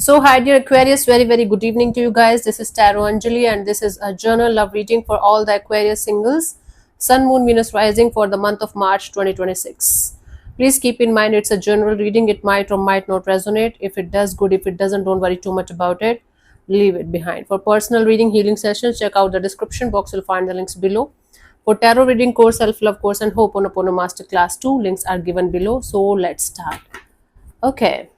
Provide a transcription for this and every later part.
So, hi dear Aquarius, very good evening to you guys. This is Tarot Anjali, and this is a journal love reading for all the Aquarius singles, Sun, Moon, Venus rising for the month of March 2026. Please keep in mind it's a general reading. It might or might not resonate. If it does, good. If it doesn't, don't worry too much about it. Leave it behind. For personal reading, healing sessions, check out the description box. You'll find the links below. For tarot reading course, self-love course, and Ho'oponopono Masterclass 2, links are given below. So let's start. Okay.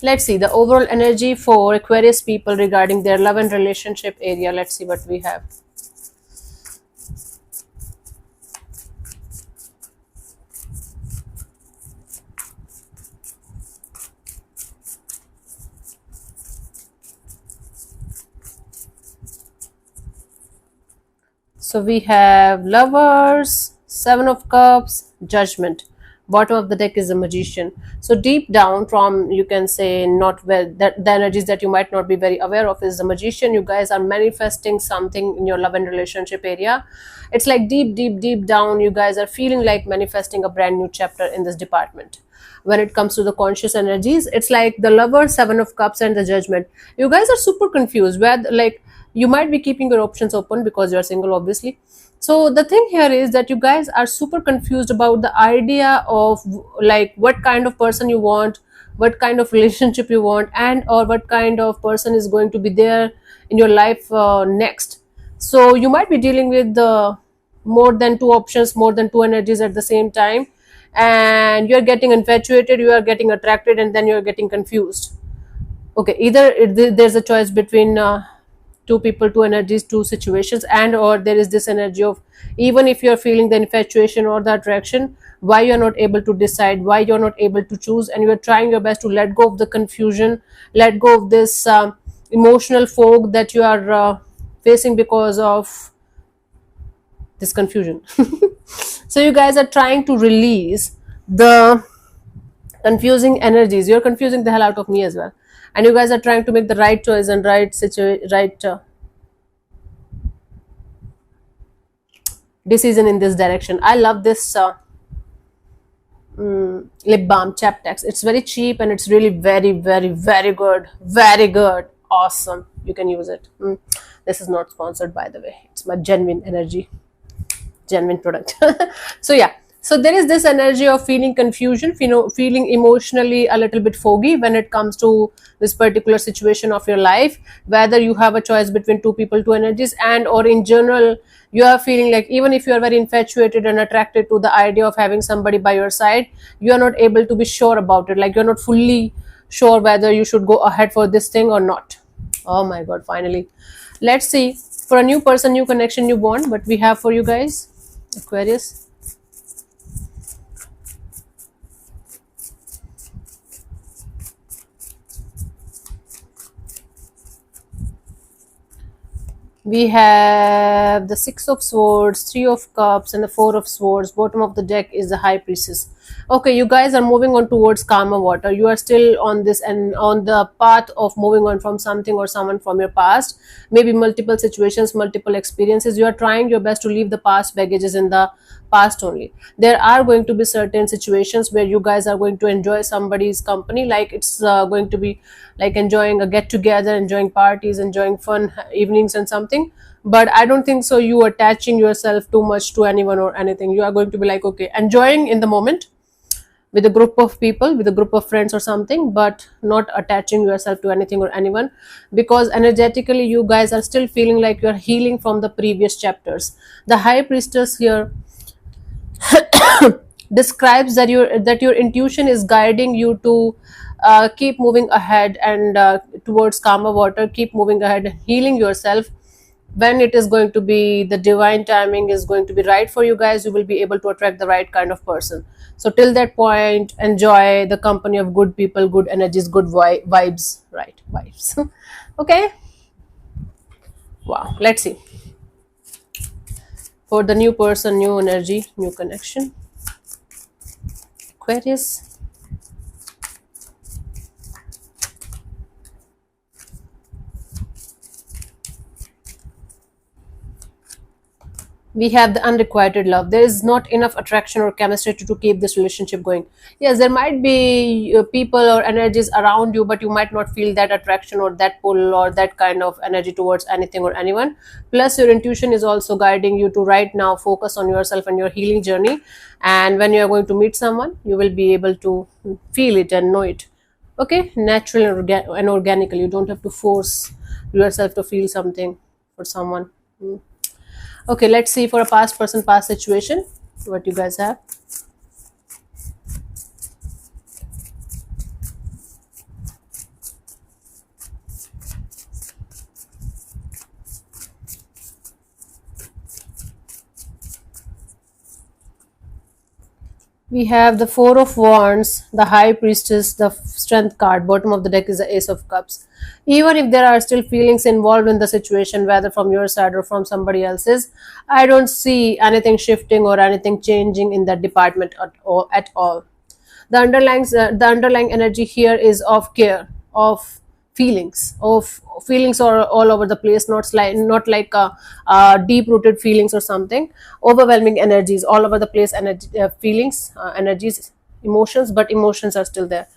Let's see the overall energy for Aquarius people regarding their love and relationship area. Let's see what we have. So we have Lovers, Seven of Cups, Judgment. Bottom of the deck is a Magician. So deep down, from you can say not well, that the energies that you might not be very aware of is the Magician. You guys are manifesting something in your love and relationship area. It's like deep down, you guys are feeling like manifesting a brand new chapter in this department. When it comes to the conscious energies, it's like the Lover, Seven of Cups, and the Judgment. You guys are super confused. Where like you might be keeping your options open because you're single, obviously. So the thing here is that you guys are super confused about the idea of like what kind of person you want, what kind of relationship you want, and or what kind of person is going to be there in your life next. So you might be dealing with the more than two options, more than two energies at the same time, and you're getting infatuated, you are getting attracted, and then you're getting confused. Okay, either there's a choice between two people, two energies, two situations, and or there is this energy of even if you're feeling the infatuation or the attraction, why you're not able to decide, why you're not able to choose, and you're trying your best to let go of the confusion, let go of this emotional fog that you are facing because of this confusion. So you guys are trying to release the confusing energies. You're confusing the hell out of me as well, and you guys are trying to make the right choice and right decision in this direction. I love this lip balm Chaptex. It's very cheap and it's really very good, very good, awesome. You can use it. This is not sponsored, by the way. It's my genuine energy, genuine product. So yeah, so there is this energy of feeling confusion, feeling emotionally a little bit foggy when it comes to this particular situation of your life, whether you have a choice between two people, two energies, and or in general you are feeling like even if you are very infatuated and attracted to the idea of having somebody by your side, you are not able to be sure about it, like you're not fully sure whether you should go ahead for this thing or not. Oh my god, finally. Let's see for a new person, new connection, new bond, what we have for you guys, Aquarius. We have the Six of Swords, Three of Cups, and the Four of Swords. Bottom of the deck is the High Priestess. Okay, you guys are moving on towards calmer water. You are still on this and on the path of moving on from something or someone from your past. Maybe multiple situations, multiple experiences. You are trying your best to leave the past baggages in the past only. There are going to be certain situations where you guys are going to enjoy somebody's company, like it's going to be like enjoying a get together, enjoying parties, enjoying fun evenings and something. But I don't think so you attaching yourself too much to anyone or anything. You are going to be like, okay, enjoying in the moment with a group of people, with a group of friends or something, but not attaching yourself to anything or anyone, because energetically you guys are still feeling like you're healing from the previous chapters. The High Priestess here describes that your intuition is guiding you to keep moving ahead and towards calmer water, keep moving ahead, healing yourself. When it is going to be the divine timing is going to be right for you guys, you will be able to attract the right kind of person. So till that point, enjoy the company of good people, good energies, good vibes, right? Vibes. Okay. Wow. Let's see for the new person, new energy, new connection, Aquarius. We have the unrequited love. There is not enough attraction or chemistry to keep this relationship going. Yes, there might be people or energies around you, but you might not feel that attraction or that pull or that kind of energy towards anything or anyone. Plus your intuition is also guiding you to right now focus on yourself and your healing journey. And when you are going to meet someone, you will be able to feel it and know it. Okay, naturally and and organically. You don't have to force yourself to feel something for someone. Okay, let's see for a past person, past situation, what you guys have. We have the Four of Wands, the High Priestess, the Strength card. Bottom of the deck is the Ace of Cups. Even if there are still feelings involved in the situation, whether from your side or from somebody else's, I don't see anything shifting or anything changing in that department at all. The underlying energy here is of care, of feelings are all over the place, not like deep rooted feelings or something. Overwhelming energies all over the place, feelings, energies, emotions, but emotions are still there.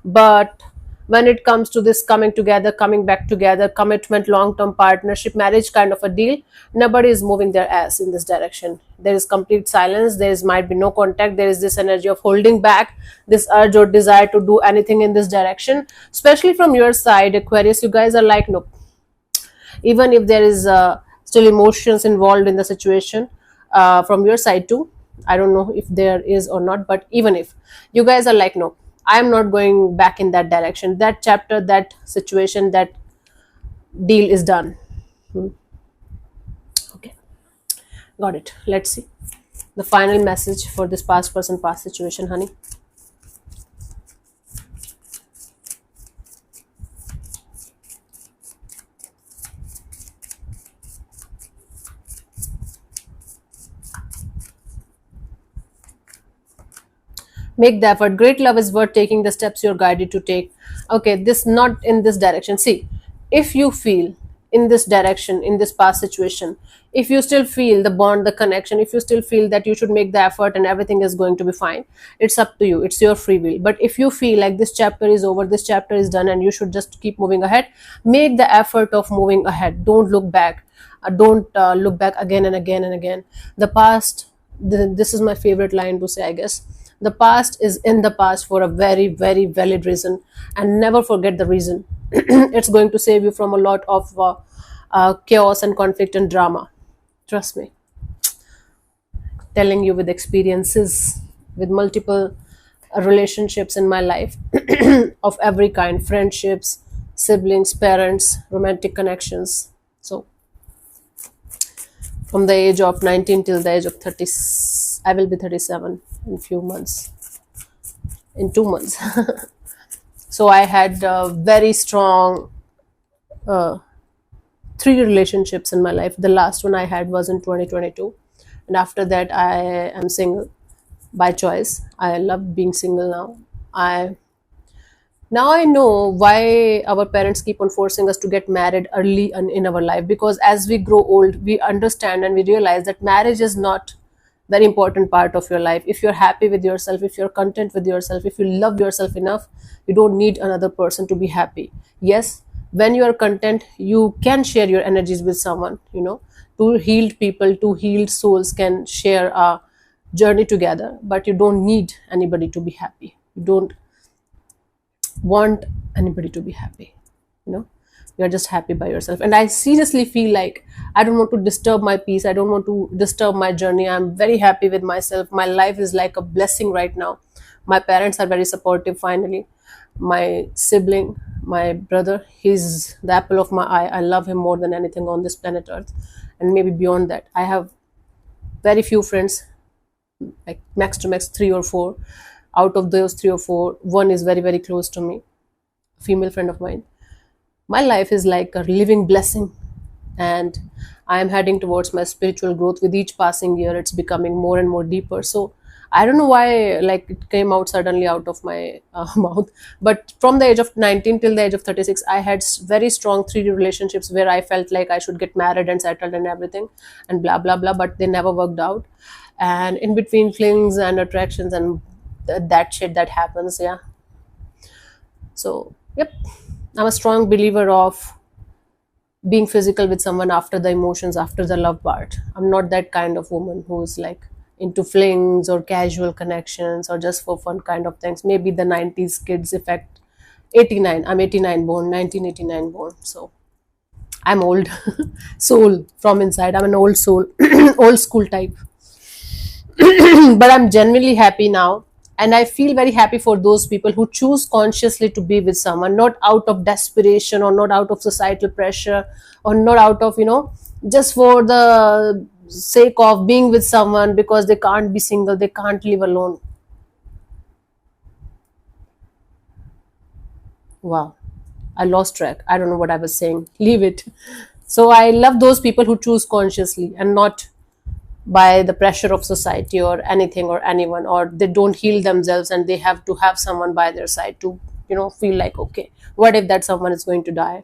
But when it comes to this coming together, coming back together, commitment, long term partnership, marriage kind of a deal, nobody is moving their ass in this direction. There is complete silence, there is might be no contact, there is this energy of holding back, this urge or desire to do anything in this direction, especially from your side, Aquarius. You guys are like, nope. Even if there is still emotions involved in the situation, from your side too, I don't know if there is or not, but even if, you guys are like, no, I am not going back in that direction. That chapter, that situation, that deal is done. Okay, got it. Let's see the final message for this past person, past situation, honey. Make the effort. Great love is worth taking the steps you're guided to take. Okay, this not in this direction. See, if you feel in this direction, in this past situation, if you still feel the bond, the connection, if you still feel that you should make the effort and everything is going to be fine, it's up to you. It's your free will. But if you feel like this chapter is over, this chapter is done, and you should just keep moving ahead, make the effort of moving ahead. Don't look back. Don't look back again and again and again. The past, this is my favorite line to say, I guess. The past is in the past for a very, very valid reason, and never forget the reason. It's going to save you from a lot of chaos and conflict and drama. Trust me. Telling you with experiences, with multiple relationships in my life of every kind, friendships, siblings, parents, romantic connections. So, from the age of 19 till the age of 30, I will be 37 in few months, in 2 months. So I had very strong uh, three relationships in my life. The last one I had was in 2022, and after that I am single by choice. I love being single now. I Now I know why our parents keep on forcing us to get married early in our life, because as we grow old, we understand and we realize that marriage is not very important part of your life. If you're happy with yourself, if you're content with yourself, if you love yourself enough, you don't need another person to be happy. Yes, when you are content, you can share your energies with someone, two healed people, two healed souls can share a journey together, but you don't need anybody to be happy. You don't want anybody to be happy. you know you're just happy by yourself, and I seriously feel like I don't want to disturb my peace, I don't want to disturb my journey. I'm very happy with myself. My life is like a blessing right now. My parents are very supportive. Finally, my sibling, my brother, he's the apple of my eye. I love him more than anything on this planet earth, and maybe beyond that. I have very few friends, like max to max 3 or 4. Out of those 3 or 4, one is very, very close to me, a female friend of mine. My life is like a living blessing, and I am heading towards my spiritual growth. With each passing year, it's becoming more and more deeper. So I don't know why, like it came out suddenly out of my mouth. But from the age of 19 till the age of 36, I had very strong 3D relationships where I felt like I should get married and settled and everything, and blah blah blah. But they never worked out. And in between flings and attractions and that shit that happens, yeah. So yep, I'm a strong believer of being physical with someone after the emotions, after the love part. I'm not that kind of woman who's like into flings or casual connections or just for fun kind of things. Maybe the 90s kids effect. 89, I'm 89 born, 1989 born. So I'm old soul from inside. I'm an old soul, old school type. But I'm genuinely happy now. And I feel very happy for those people who choose consciously to be with someone, not out of desperation or not out of societal pressure or not out of, just for the sake of being with someone because they can't be single, they can't live alone. Wow. I lost track. I don't know what I was saying. Leave it. So I love those people who choose consciously and not by the pressure of society or anything or anyone, or they don't heal themselves and they have to have someone by their side to feel like, okay, what if that someone is going to die?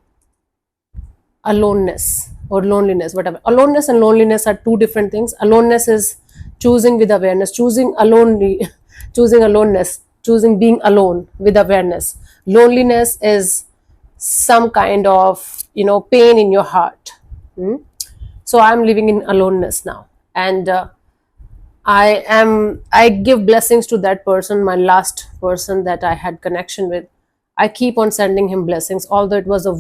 Aloneness or loneliness, whatever. Aloneness and loneliness are two different things. Aloneness is choosing with awareness, choosing alone, choosing aloneness, choosing being alone with awareness. Loneliness is some kind of pain in your heart. Hmm? So I'm living in aloneness now, and I give blessings to that person, my last person that I had connection with. I keep on sending him blessings, although it was the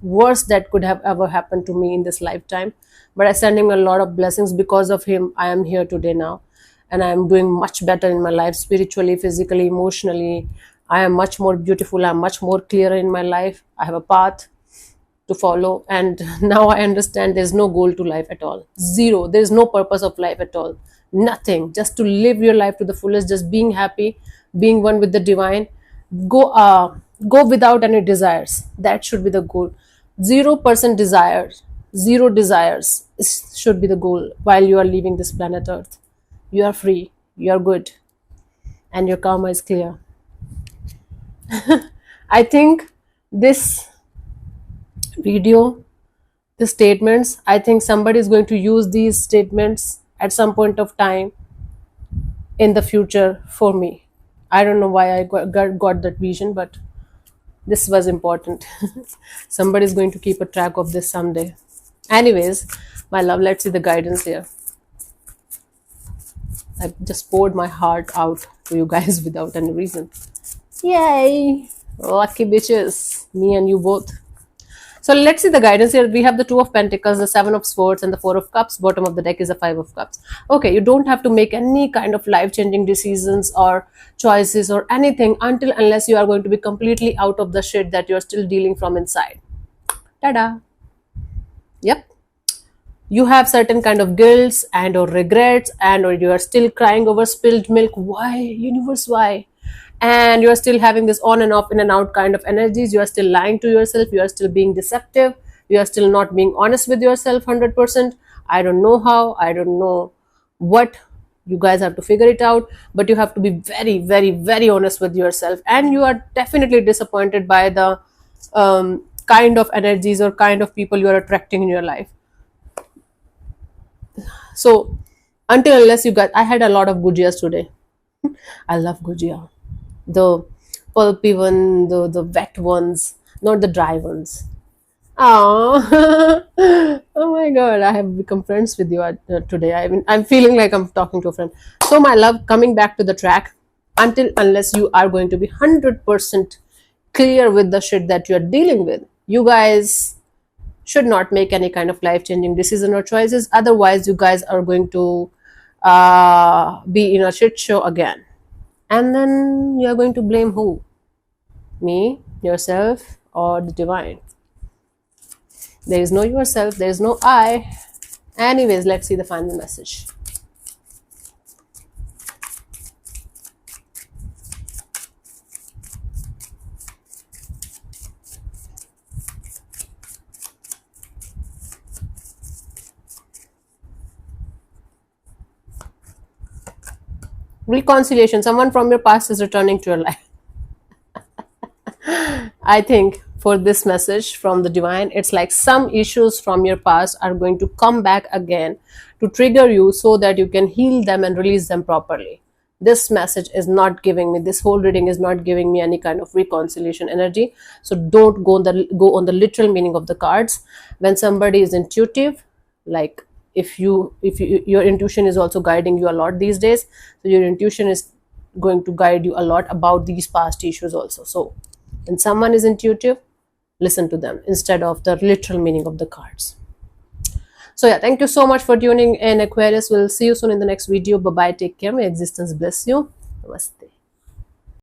worst that could have ever happened to me in this lifetime. But I send him a lot of blessings. Because of him, I am here today now, and I am doing much better in my life, spiritually, physically, emotionally. I am much more beautiful. I'm much more clearer in my life. I have a path to follow, and now I understand there's no goal to life at all. Zero. There's no purpose of life at all. Nothing. Just to live your life to the fullest, just being happy, being one with the divine. Go without any desires. That should be the goal. 0% desires. Zero desires should be the goal while you are leaving this planet Earth. You are free, you are good, and your karma is clear. I think this video, the statements, I think somebody is going to use these statements at some point of time in the future for me. I don't know why I got that vision, but this was important. Somebody is going to keep a track of this someday. Anyways, my love, let's see the guidance here. I just poured my heart out to you guys without any reason. Yay! Lucky bitches. Me and you both. So let's see the guidance here. We have the Two of Pentacles, the Seven of Swords, and the Four of Cups. Bottom of the deck is the Five of Cups. Okay, you don't have to make any kind of life-changing decisions or choices or anything unless you are going to be completely out of the shit that you're still dealing from inside. Ta-da! Yep. You have certain kind of guilts and or regrets and or you are still crying over spilled milk. Why? Universe, why? And you are still having this on and off, in and out kind of energies. You are still lying to yourself. You are still being deceptive. You are still not being honest with yourself 100%. I don't know how. I don't know what. You guys have to figure it out. But you have to be very, very, very honest with yourself. And you are definitely disappointed by the kind of energies or kind of people you are attracting in your life. So until unless you got, I had a lot of gujiyas today. I love gujia. The pulpy one, the wet ones, not the dry ones. Oh, oh my God! I have become friends with you today. I'm feeling like I'm talking to a friend. So my love, coming back to the track, until unless you are going to be 100% clear with the shit that you are dealing with, you guys should not make any kind of life-changing decision or choices. Otherwise, you guys are going to be in a shit show again. And then you're going to blame who? Me, yourself, or the divine? There is no yourself, there is no I. Anyways, let's see the final message. reconciliation, someone from your past is returning to your life. I think for this message from the divine, it's like some issues from your past are going to come back again to trigger you so that you can heal them and release them properly. This message is not giving me, this whole reading is not giving me any kind of reconciliation energy. So don't go on the literal meaning of the cards. When somebody is intuitive, like if you your intuition is also guiding you a lot these days, so your intuition is going to guide you a lot about these past issues also. So when someone is intuitive, listen to them instead of the literal meaning of the cards. So yeah, thank you so much for tuning in, Aquarius. We'll see you soon in the next video. Bye bye, take care, may existence bless you. Namaste.